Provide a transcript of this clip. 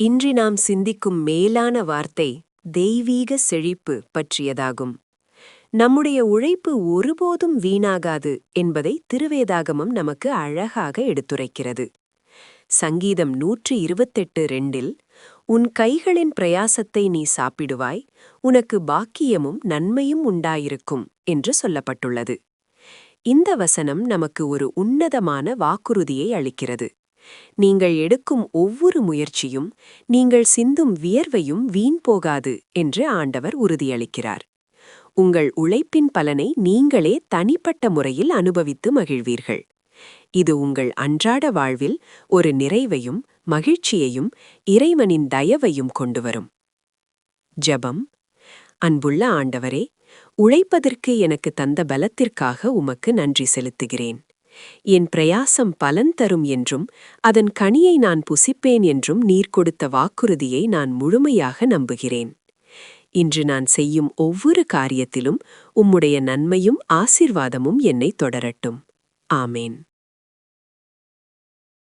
இன்று நாம் சிந்திக்கும் மேலான வார்த்தை தெய்வீக செழிப்பு பற்றியதாகும். நம்முடைய உழைப்பு ஒருபோதும் வீணாகாது என்பதை திருவேதாகமம் நமக்கு அழகாக எடுத்துரைக்கிறது. சங்கீதம் 128:2 உன் கைகளின் பிரயாசத்தை நீ சாப்பிடுவாய், உனக்கு பாக்கியமும் நன்மையும் உண்டாயிருக்கும் என்று சொல்லப்பட்டுள்ளது. இந்த வசனம் நமக்கு ஒரு உன்னதமான வாக்குறுதியை அளிக்கிறது. நீங்கள் எடுக்கும் ஒவ்வொரு முயற்சியும், நீங்கள் சிந்தும் வியர்வையும் வீண் போகாது என்று ஆண்டவர் உறுதியளிக்கிறார். உங்கள் உழைப்பின் பலனை நீங்களே தனிப்பட்ட முறையில் அனுபவித்து மகிழ்வீர்கள். இது உங்கள் அன்றாட வாழ்வில் ஒரு நிறைவையும் மகிழ்ச்சியையும் இறைவனின் தயவையும் கொண்டுவரும். ஜெபம். அன்புள்ள ஆண்டவரே, உழைப்பதற்கு எனக்கு தந்த பலத்திற்காக உமக்கு நன்றி செலுத்துகிறேன். என் பிரயாசம் பலன் தரும் என்றும் அதன் கனியை நான் புசிப்பேன் என்றும் நீர் கொடுத்த வாக்குறுதியை நான் முழுமையாக நம்புகிறேன். இன்று நான் செய்யும் ஒவ்வொரு காரியத்திலும் உம்முடைய நன்மையும் ஆசீர்வாதமும் என்னை தொடரட்டும். ஆமேன்.